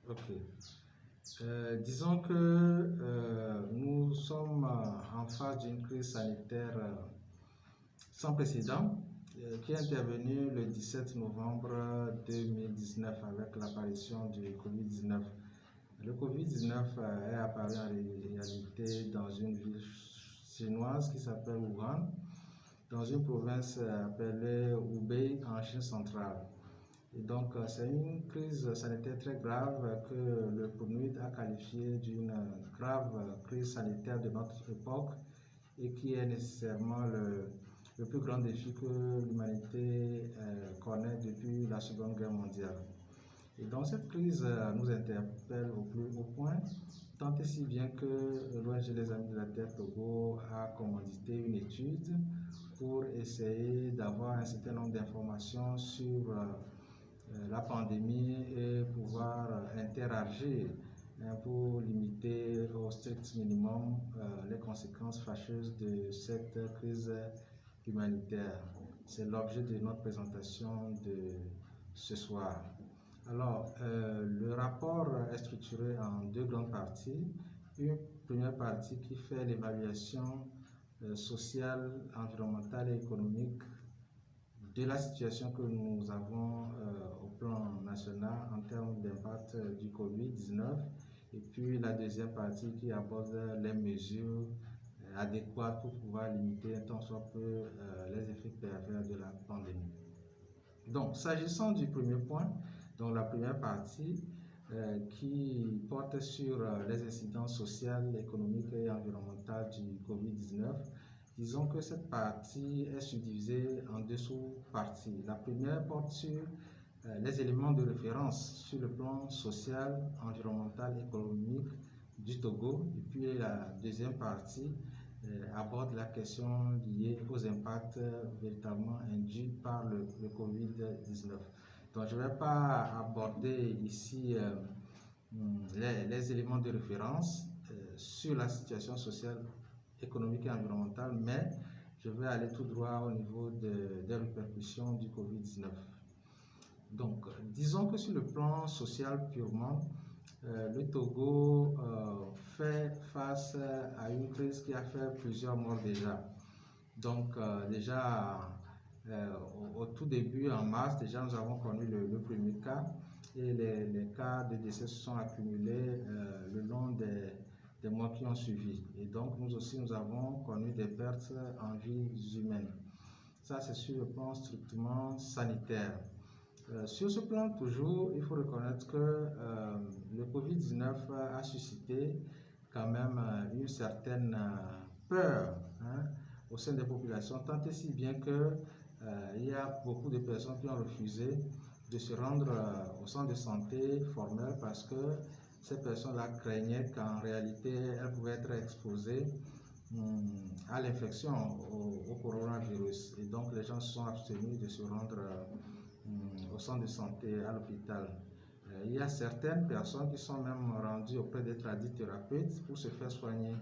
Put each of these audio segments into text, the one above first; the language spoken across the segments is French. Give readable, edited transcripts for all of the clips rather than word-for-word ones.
Ok. Disons que nous sommes en face d'une crise sanitaire sans précédent qui est intervenue le 17 novembre 2019 avec l'apparition du Covid-19. Le Covid-19 est apparu en réalité dans une ville chinoise qui s'appelle Wuhan, dans une province appelée Hubei en Chine centrale. Et donc, c'est une crise sanitaire très grave que le PNUD a qualifiée d'une grave crise sanitaire de notre époque et qui est nécessairement le plus grand défi que l'humanité connaît depuis la Seconde Guerre mondiale. Et donc, cette crise nous interpelle au plus haut point, tant et si bien que l'ONG Les Amis de la Terre Togo a commandité une étude pour essayer d'avoir un certain nombre d'informations sur la pandémie et pouvoir interagir pour limiter au strict minimum les conséquences fâcheuses de cette crise humanitaire. C'est l'objet de notre présentation de ce soir. Alors, le rapport est structuré en deux grandes parties. Une première partie qui fait l'évaluation sociale, environnementale et économique de la situation que nous avons au plan national en termes d'impact du Covid-19, et puis la deuxième partie qui aborde les mesures adéquates pour pouvoir limiter un tant soit peu les effets pervers de la pandémie. Donc, s'agissant du premier point, donc la première partie qui porte sur les incidences sociales, économiques et environnementales du Covid-19, disons que cette partie est subdivisée en deux sous-parties. La première porte sur les éléments de référence sur le plan social, environnemental, économique du Togo. Et puis la deuxième partie aborde la question liée aux impacts véritablement induits par le Covid-19. Donc je ne vais pas aborder ici les éléments de référence sur la situation sociale, économique et environnementale, mais je vais aller tout droit au niveau des répercussions du Covid-19. Donc, disons que sur le plan social purement, le Togo fait face à une crise qui a fait plusieurs morts déjà. Donc, au tout début, en mars, déjà nous avons connu le premier cas et les cas de décès se sont accumulés le long des mois qui ont suivi. Et donc, nous aussi, nous avons connu des pertes en vies humaines. Ça, c'est sur le plan strictement sanitaire. Sur ce plan, toujours, il faut reconnaître que le Covid-19 a suscité quand même une certaine peur au sein des populations, tant et si bien que il y a beaucoup de personnes qui ont refusé de se rendre au centre de santé formel parce que ces personnes-là craignaient qu'en réalité, elles pouvaient être exposées à l'infection au coronavirus. Et donc, les gens se sont abstenus de se rendre au centre de santé, à l'hôpital. Il y a certaines personnes qui sont même rendues auprès des tradithérapeutes pour se faire soigner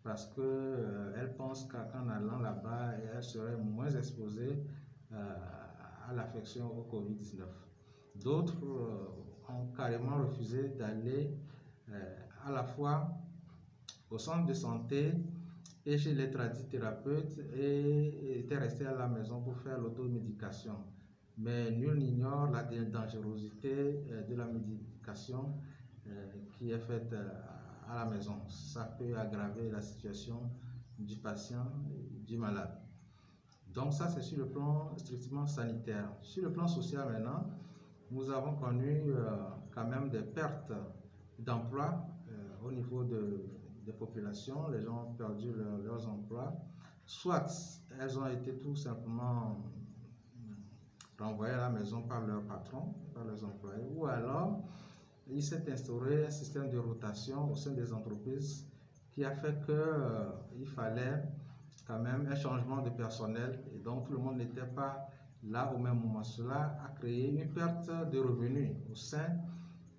parce qu'elles pensent qu'en allant là-bas, elles seraient moins exposées à l'affection au Covid-19. D'autres ont carrément refusé d'aller à la fois au centre de santé et chez les tradithérapeutes et étaient restés à la maison pour faire l'automédication. Mais nul n'ignore la dangerosité de la médication qui est faite à la maison. Ça peut aggraver la situation du patient, du malade. Donc ça, c'est sur le plan strictement sanitaire. Sur le plan social maintenant, nous avons connu quand même des pertes d'emplois au niveau des populations. Les gens ont perdu leurs emplois. Soit elles ont été tout simplement renvoyés à la maison par leur patron, par leurs employés, ou alors il s'est instauré un système de rotation au sein des entreprises qui a fait qu'il fallait quand même un changement de personnel et donc tout le monde n'était pas là au même moment. Cela a créé une perte de revenus au sein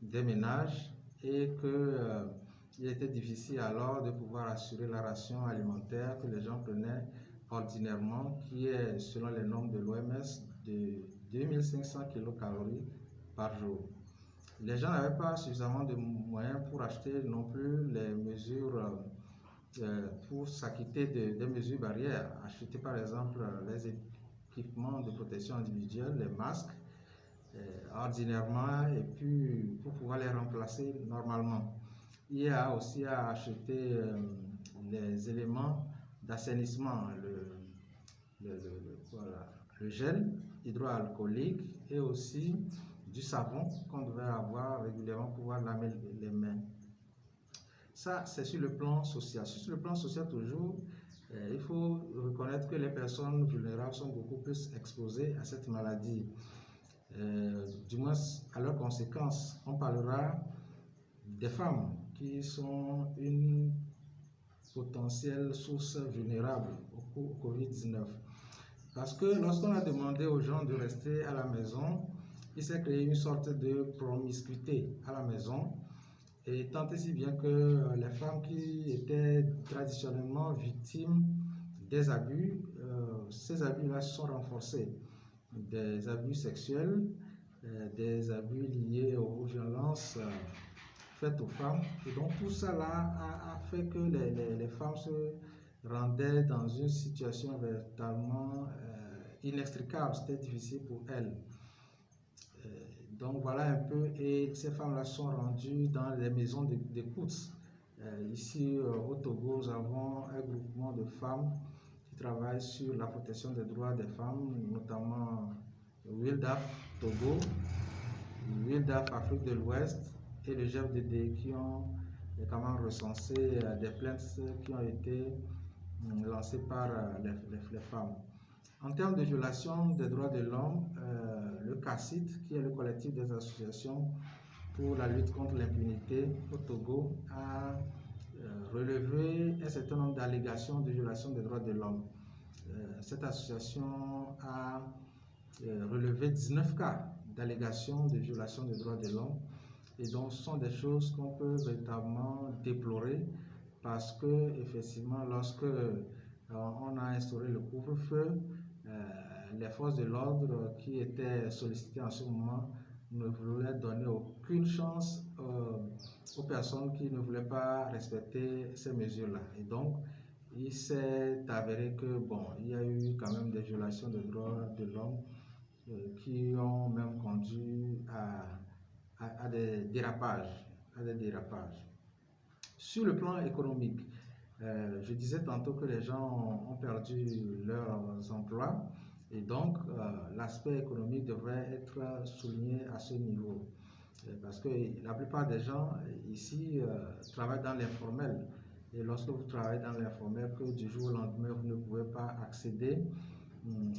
des ménages et qu'il était difficile alors de pouvoir assurer la ration alimentaire que les gens prenaient ordinairement, qui est selon les normes de l'OMS de 2500 kcal par jour. Les gens n'avaient pas suffisamment de moyens pour acheter non plus les mesures, pour s'acquitter des mesures barrières. Acheter par exemple les équipements de protection individuelle, les masques, ordinairement, et puis pour pouvoir les remplacer normalement. Il y a aussi à acheter les éléments d'assainissement, voilà, le gel hydroalcoolique et aussi du savon qu'on devait avoir régulièrement pour pouvoir laver les mains. Ça, c'est sur le plan social. Sur le plan social, toujours, il faut reconnaître que les personnes vulnérables sont beaucoup plus exposées à cette maladie. Du moins à leurs conséquences. On parlera des femmes qui sont une potentielle source vulnérable au Covid-19. Parce que lorsqu'on a demandé aux gens de rester à la maison, il s'est créé une sorte de promiscuité à la maison, et tant et si bien que les femmes qui étaient traditionnellement victimes des abus, ces abus-là sont renforcés. Des abus sexuels, des abus liés aux violences faites aux femmes. Et donc tout ça là a fait que les femmes se rendaient dans une situation véritablement inextricable. C'était difficile pour elles. Donc voilà un peu, et ces femmes-là sont rendues dans les maisons d'écoute. Ici au Togo, nous avons un groupement de femmes qui travaillent sur la protection des droits des femmes, notamment WILDAF Togo, WILDAF Afrique de l'Ouest et le GFDD qui ont quand même recensé des plaintes qui ont été lancées par les femmes. En termes de violation des droits de l'homme, le CACIT, qui est le collectif des associations pour la lutte contre l'impunité au Togo, a relevé un certain nombre d'allégations de violation des droits de l'homme. Cette association a relevé 19 cas d'allégations de violation des droits de l'homme, et donc ce sont des choses qu'on peut véritablement déplorer, parce que effectivement, lorsque on a instauré le couvre-feu, les forces de l'ordre qui étaient sollicitées en ce moment ne voulaient donner aucune chance aux personnes qui ne voulaient pas respecter ces mesures-là. Et donc, il s'est avéré que, bon, il y a eu quand même des violations des droits de l'homme qui ont même conduit à des dérapages, Sur le plan économique, je disais tantôt que les gens ont perdu leurs emplois, et donc l'aspect économique devrait être souligné à ce niveau, parce que la plupart des gens ici travaillent dans l'informel, et lorsque vous travaillez dans l'informel, que du jour au lendemain vous ne pouvez pas accéder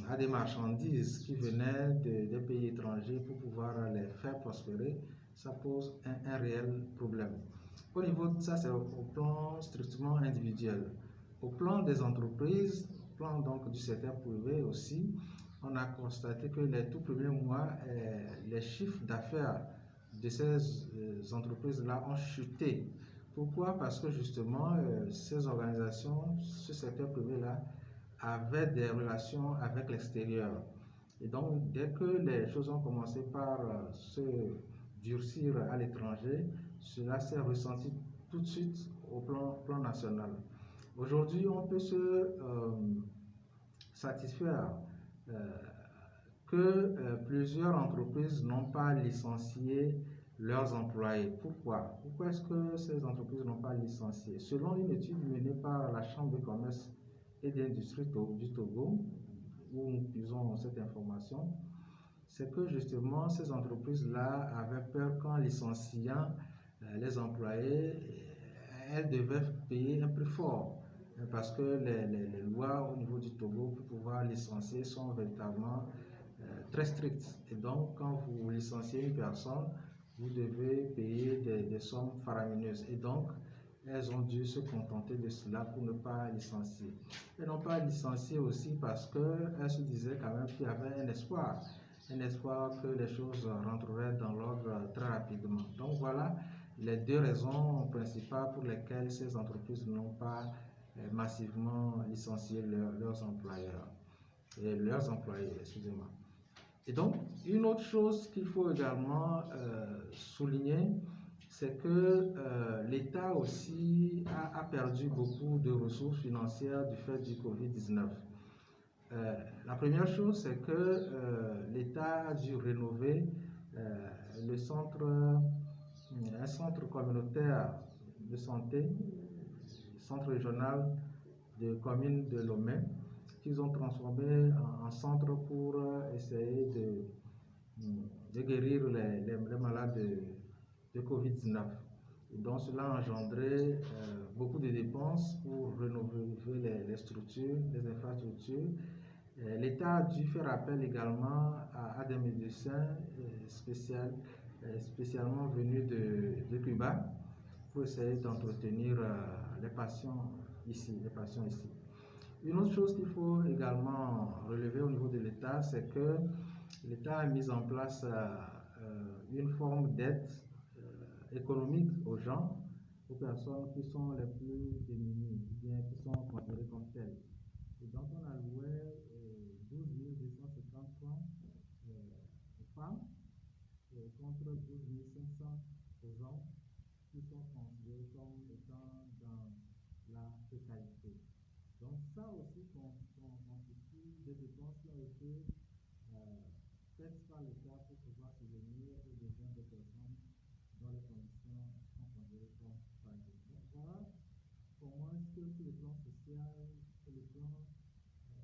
à des marchandises qui venaient des pays étrangers pour pouvoir les faire prospérer, ça pose un réel problème. Au niveau de ça, c'est au plan strictement individuel. Au plan des entreprises, au plan donc du secteur privé aussi, on a constaté que les tout premiers mois, les chiffres d'affaires de ces entreprises-là ont chuté. Pourquoi? Parce que justement, ces organisations, ce secteur privé-là, avaient des relations avec l'extérieur. Et donc, dès que les choses ont commencé par se durcir à l'étranger, cela s'est ressenti tout de suite au plan national. Aujourd'hui, on peut se satisfaire que plusieurs entreprises n'ont pas licencié leurs employés. Pourquoi? Pourquoi est-ce que ces entreprises n'ont pas licencié? Selon une étude menée par la Chambre de commerce et d'industrie du Togo, où nous puisons cette information, c'est que justement ces entreprises-là avaient peur qu'en licenciant les employés, elles devaient payer un prix fort, parce que les lois au niveau du Togo pour pouvoir licencier sont véritablement très strictes. Et donc, quand vous licenciez une personne, vous devez payer des sommes faramineuses. Et donc, elles ont dû se contenter de cela pour ne pas licencier. Elles n'ont pas licencié aussi parce qu'elles se disaient quand même qu'il y avait un espoir que les choses rentreraient dans l'ordre très rapidement. Donc voilà les deux raisons principales pour lesquelles ces entreprises n'ont pas massivement licencié leurs employés, excusez-moi. Et donc, une autre chose qu'il faut également souligner, c'est que l'État aussi a perdu beaucoup de ressources financières du fait du Covid-19. La première chose, c'est que l'État a dû rénover un centre communautaire de santé, centre régional de commune de Lomé, qu'ils ont transformé en centre pour essayer de guérir les malades de Covid-19. Et donc cela a engendré beaucoup de dépenses pour rénover les structures, les infrastructures. L'État a dû faire appel également à des médecins spécialement venus de Cuba pour essayer d'entretenir les patients ici. Une autre chose qu'il faut également relever au niveau de l'État, c'est que l'État a mis en place une forme d'aide économique aux gens, aux personnes qui sont les plus démunies, bien qui sont considérées comme telles. Et donc on a loué 12 250 francs aux femmes contre 12 500 aux hommes qui sont considérés comme étant dans la précarité. Donc ça aussi constitue des dépenses qui ont été faites par l'État pour pouvoir subvenir aux besoins des personnes dans les conditions sont considérées comme fragiles. Donc voilà comment est-ce que sur le plan social, sur le plan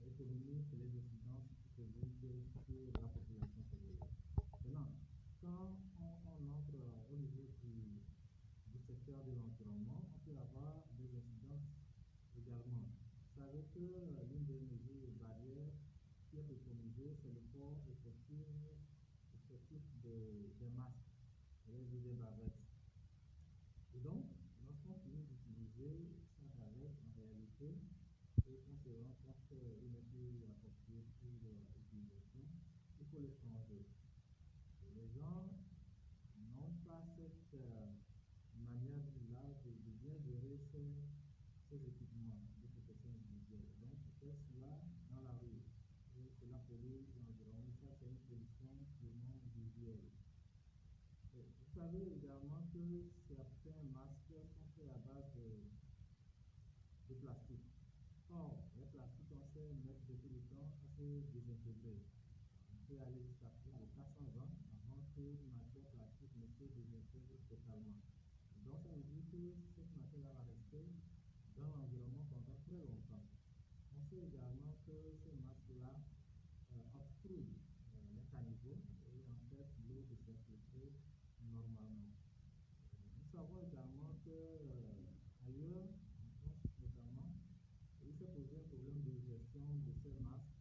économique, les incidences économiques sur la population congolaise. Maintenant, quand on entre au niveau du secteur de l'environnement, on peut avoir des incidences également. Vous savez que l'une des mesures barrières qui est préconisée, c'est le port effectif des masques, des barrettes. Et donc, lorsqu'on finit d'utiliser sa barrette, en réalité, et qu'on se rend compte qu'il n'est plus approprié pour l'utilisation, il faut le changer. Et les gens n'ont pas cette manière de bien gérer ces équipements de protection individuelle. Donc, c'est cela dans la rue. Et cela pollue l'environnement. Ça, c'est une pollution purement visuelle. Vous savez également que certains masques sont faits à base de plastique. Or, les plastiques, on sait mettre depuis le temps à se désintégrer. On peut aller jusqu'à plus de 400 ans avant que une matière plastique ne se désintègre totalement. Donc, ça veut dire que cette matière va rester dans l'environnement pendant très longtemps. On sait également que ces masques-là obstruent les caniveaux et empêchent l'eau de s'infiltrer normalement. Nous savons également que ailleurs, en France notamment, il s'est posé un problème de gestion de ces masques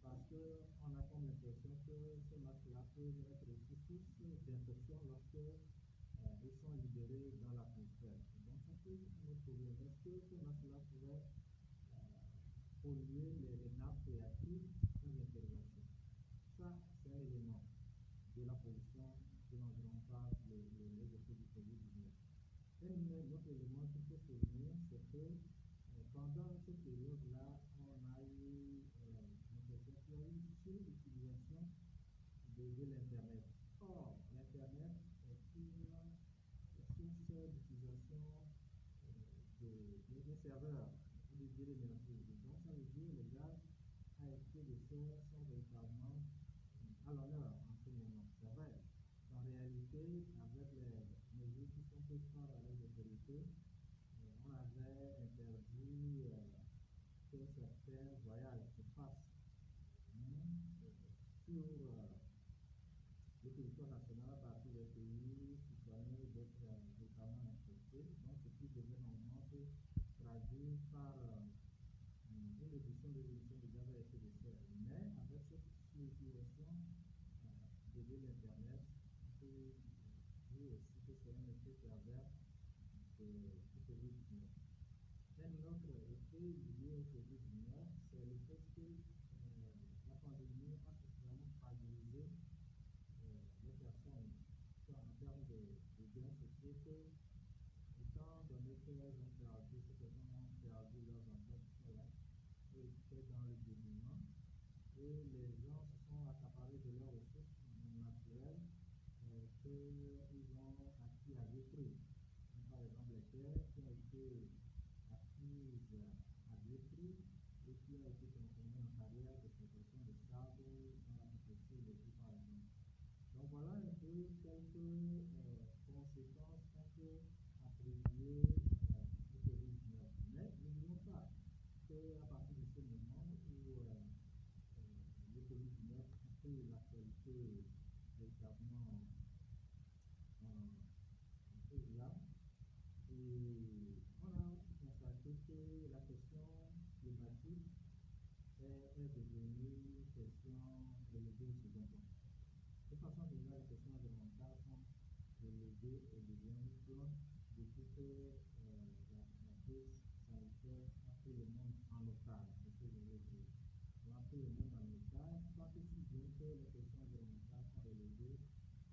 parce qu'on a comme l'impression que ces masques-là peuvent être aussi source d'infection lorsque ils sont libérés dans l'atmosphère. Donc ça peut être un autre problème. Est-ce que ces masques-là pourraient polluer les nappes phréatiques sans intervention? Ça, c'est un élément de la pollution de l'environnement par les effets du Covid-19. Un autre élément qu'il faut souligner, c'est que pendant cette période-là, on a eu l'impression qu'il y a eu une surutilisation de l'Internet. Or, l'Internet est une source d'utilisation des serveurs de l'énergie. Donc, ça veut dire que le gaz à effet de serre sont véritablement à l'honneur en ce moment. C'est vrai. En réalité, avec les mesures qui sont prises par les autorités, on avait interdit que certains voyages se fassent sur le territoire national à partir des pays soupçonnés d'être notamment infectés. Donc, ce qui devait normalement se traduire par une réduction des émissions de gaz à effet de serre. Mais avec cette surutilisation de l'Internet, on peut dire aussi que c'est un effet pervers du Covid-19. Un autre effet lié au Covid-19, c'est le fait que la pandémie a suffisamment fragilisé les personnes en termes de biens sociaux que, étant donné qu'elles ont perdu, ces personnes ont perdu leurs emplois, tout cela, et étaient dans le dénuement, et les gens se sont accaparer de leurs ressources naturelles qu'ils ont acquis à détruire. Par exemple, les terres qui ont été acquises à détruire et qui ont été transformées en carrière de protection de sable dans la préfecture de Pau, par exemple. Donc voilà un peu quelques conséquences qu'on peut attribuer au Covid-19. Mais n'oublions pas qu'à partir de ce moment où le Covid-19 a pris l'actualité véritablement en feu, et on a constaté que la question climatique est devenue une question reléguée au second plan. De façon générale, les questions environnementales sont reléguées au deuxième plan depuis que la crise sanitaire a pris le monde en otage. C'est ce que je veux dire. On a pris le monde en otage, tant que si bien que les questions environnementales sont reléguées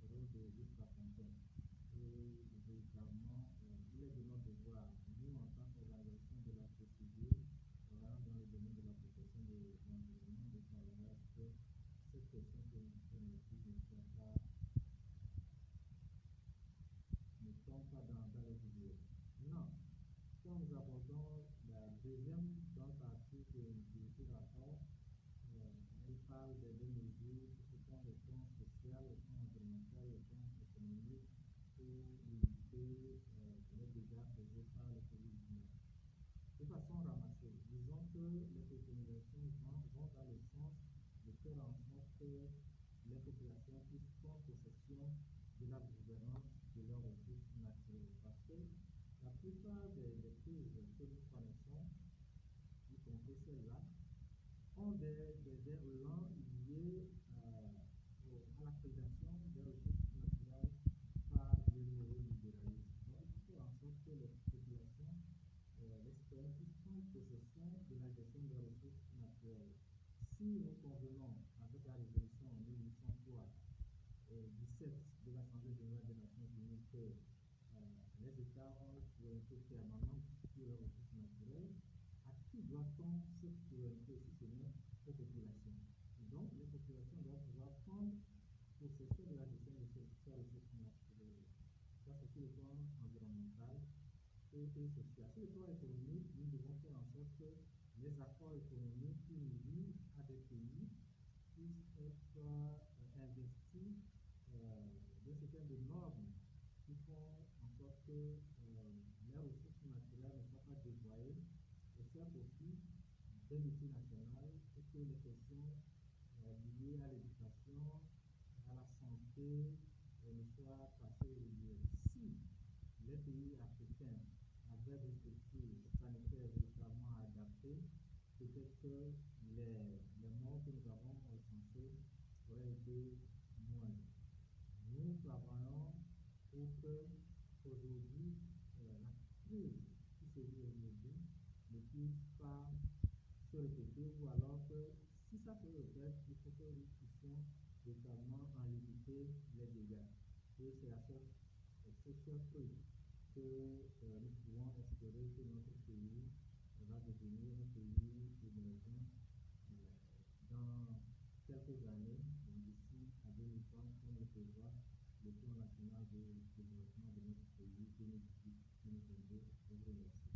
au rôle de l'extra-fontaine. Et véritablement, il est de notre devoir, nous en tant qu'organisation de la société, dans le domaine de la protection de l'environnement, de travailler à ce que cette question climatique ne tombe pas dans les oubliettes. Non. Quand nous abordons la deuxième grande partie de ce rapport, elle parle des deux mesures qui sont le plan social, le plan environnemental, le plan économique pour limiter les dégâts causés par le Covid-19. De façon ramassée, disons que les préconisations vont dans le sens de faire en sorte que les populations puissent prendre possession de la gouvernance de leurs ressources naturelles. Parce que la plupart des crises que nous connaissons, y compris celles-là, ont des relents liés à la prédation des ressources naturelles par le néolibéralisme. Donc, il faut faire en sorte que les populations, les citoyens puissent prendre possession de la gestion des ressources naturelles. Si nous convenons avec la résolution 1803 17 de l'Assemblée générale des Nations Unies que les États ont une souveraineté permanente sur les ressources naturelles, à qui doit-on cette souveraineté si ce n'est aux populations? Et donc, les populations doivent pouvoir prendre possession de la gestion de ces ressources naturelles. Ça, c'est sur le plan environnemental et social. Sur le plan économique, nous devons faire en sorte que les accords économiques qui nous lient à des pays puissent être investis d'un certain de normes qui font en sorte que les ressources naturelles ne soient pas dévoyées au seul profit des multinationales et que les questions liées à l'éducation, à la santé ne soient passées au milieu. Si les pays africains avaient des structures sanitaires véritablement adaptées, peut-être que les morts que nous avons recensés auraient été moindres. Nous travaillons pour que aujourd'hui la crise qui se vit aujourd'hui ne puisse pas se répéter, ou alors que si ça se répète, il faut que nous puissions véritablement en limiter les dégâts. Et c'est à ce truc que nous pouvons espérer que notre pays va devenir un pays émergent dans quelques années, d'ici à 2030, on le prévoit le plan national de développement de notre pays 2018-2022. Je vous remercie.